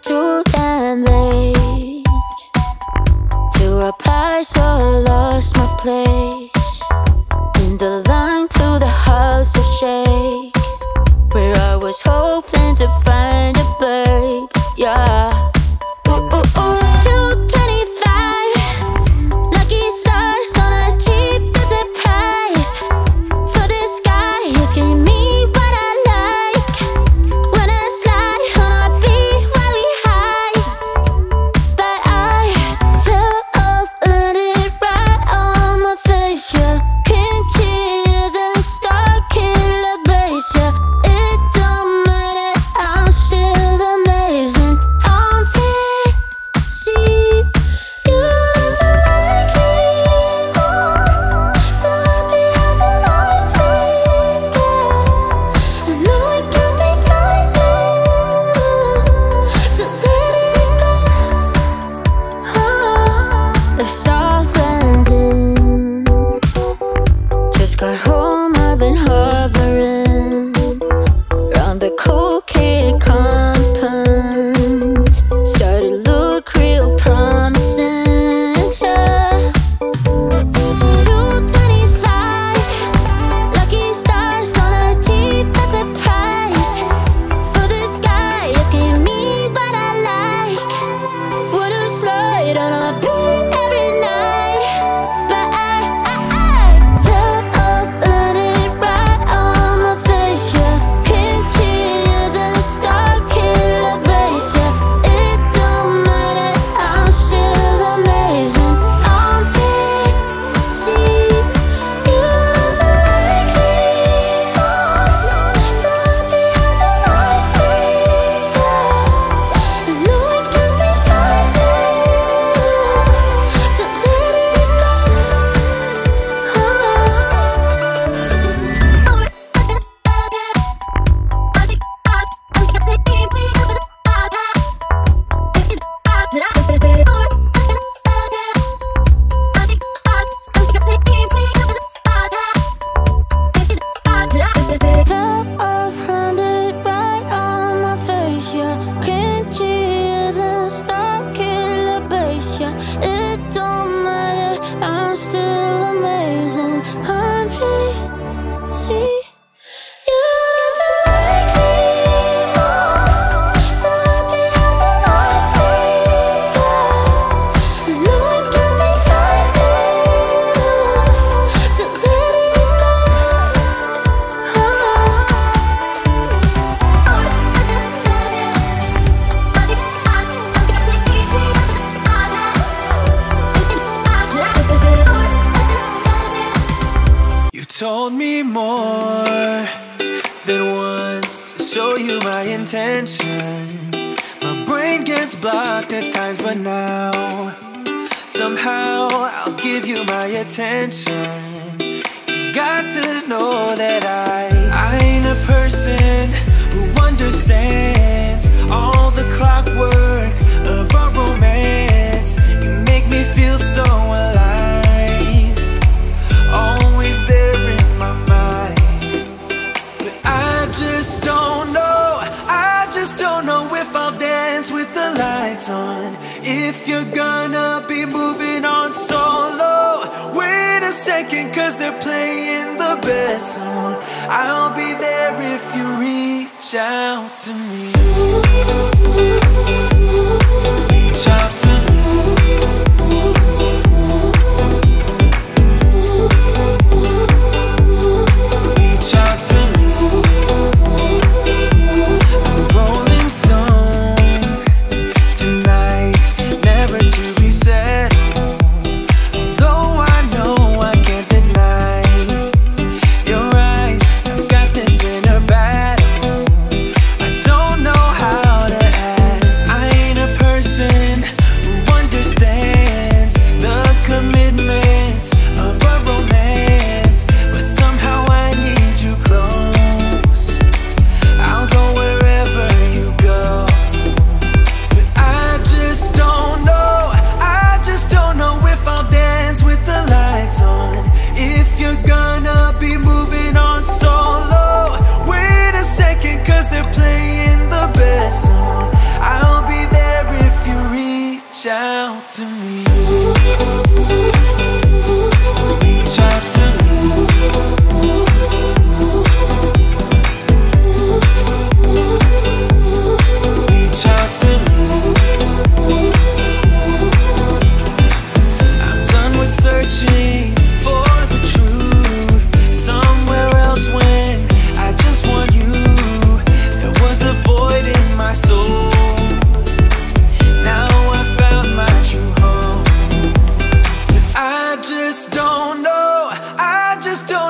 too damn late to apply, so I lost my place in the line to the house of shake, where I was hoping to find a babe. Yeah. Ooh, ooh, ooh. 225 lucky stars on a cheap visit price, for this guy who's giving me what I like. When I slide on a beat while we high, but I fell off, landed right on my face. Yeah, can't hear the star killer bass. Yeah, it don't matter, I'm still amazing. I'm fancy, you don't like me more, so happy having always been there. I know it can be frightening to let it go. The soft landing, just got home, I've been hovering round the cool kid compound. Started to look real promising, yeah. 225 lucky stars on a cheap visit price, for this guy asking me what I like. Wanna slide on a beat every night, but I fell off, landed right on my face. Yeah, can't hear the star killer bass. Yeah, it don't matter, I'm still amazing. I'm fancy, you don't like me more, so happy having always been there. I know it can be frightening to let it go. Fell off, landed right on my face. Yeah, can't hear the star killer bass. Yeah, it don't matter, I'm still amazing. I'm fancy, you don't like me more, so happy having always been there. I know it can be frightening to let it go. You told me more than once to show you my intention. My brain gets blocked at times, but now somehow I'll give you my attention. You've got to know that I ain't a person who understands all the clockwork of our romance. You make me feel so alive, always there in my mind. But I just don't know, I just don't know if I'll dance with the lights on, if you're gonna be moving on solo. Wait a second, cause they're playing the best song. I'll be there if you reach out to me. Reach out to me. Reach out to me. I'm a rolling stone tonight, never to be settled. Though I know I can't deny your eyes, I've got this inner battle. I don't know how to act. I ain't a person who to me. Reach out to me. Reach out to me. I'm done with searching for the truth somewhere else when I just want you. There was a void in my soul. Now I found my true home. But I just don't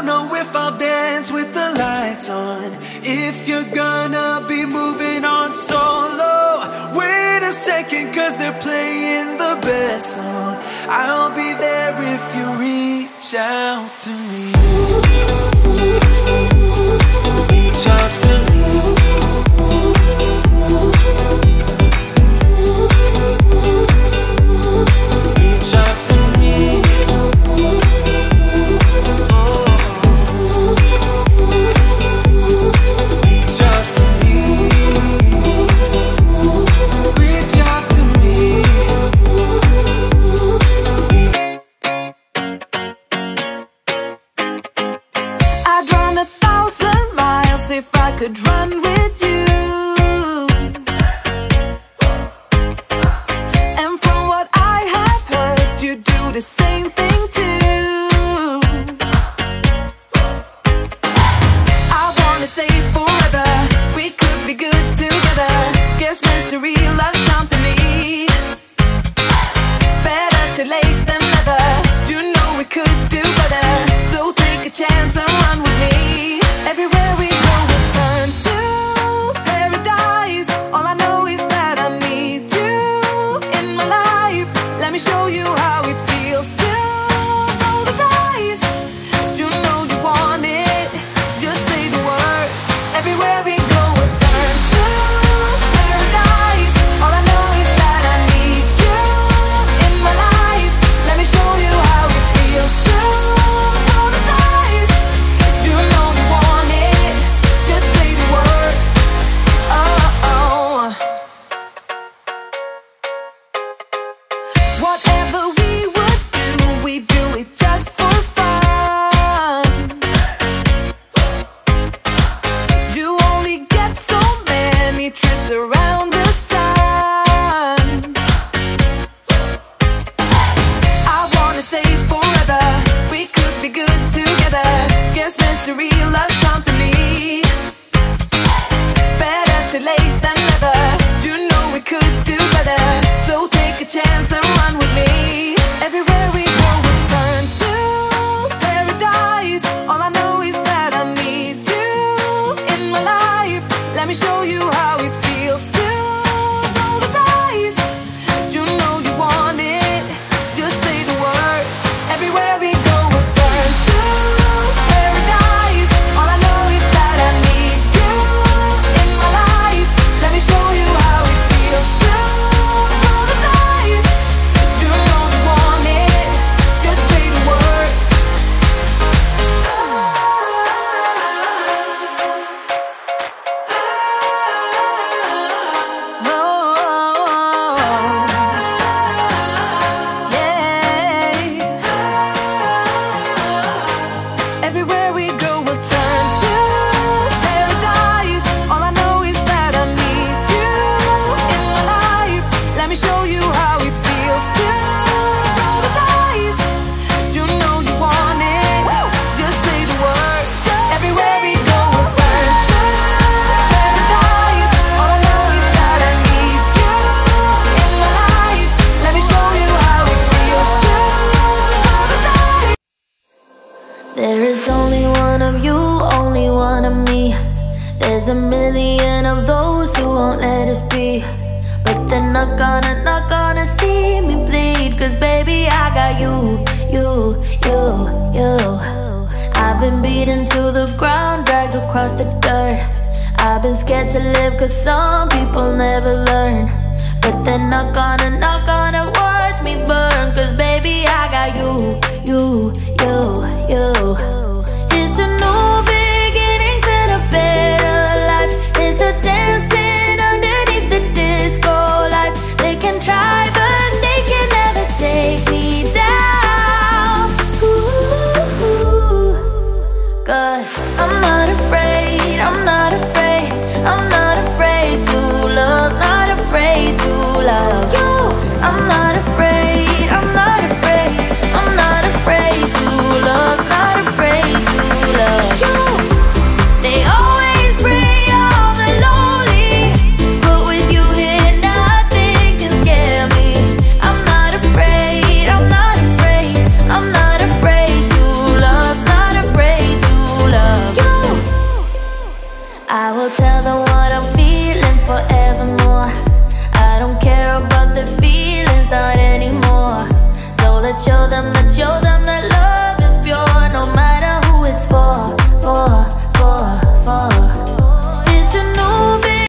know if I'll dance with the lights on. If you're gonna be moving on solo, wait a second, cause they're playing the best song. I'll be there if you reach out to me. Reach out to me. Reach out to me. Reach out to me. Reach out to me. I'd run 1,000 miles if I could run with you. And from what I have heard, you do the same thing too. I wanna say forever, we could be good together. Guess misery loves company. Better too late than never. You know we could do better. So take a chance and run with me. Everywhere we go, we turn to paradise. All I know is that I need you in my life. Let me show you how it feels to roll the dice. You know you want it, just say the word. Everywhere we go, we turn to paradise. All I know is that I need you in my life. Let me show you how it feels to roll the dice. You know you want it, just say the word. Oh, oh. Whatever we would do, we do it just for fun. You only get so many trips around the sun. I wanna say forever, we could be good together. Guess misery loves company. Better too late than never. You know we could do better. So take a chance and run with me. Everywhere we go, we turn to paradise. All I know is that I need you in my life. Let me show you how it feels to roll the dice. You know you want it, just say the word. Everywhere we go, we turn to paradise. All I know is that I need you in my life. Let me show you how it feels to roll the dice. You know you want it, just say the word. Everywhere we go, we'll turn to paradise. All I know is that I need you in my life. Let me show you how it feels to roll the dice. You know you want it, just say the word. Everywhere we go, we'll turn to paradise. All I know is that I need you in my life. Let me show you how it feels to roll the dice. There is only one of you, only one of me. There's a million of those who won't let us be. But they're not gonna see me bleed. Cause baby, I got you. I've been beaten to the ground, dragged across the dirt. I've been scared to live cause some people never learn. But they're not gonna watch me burn. Cause baby, I got you.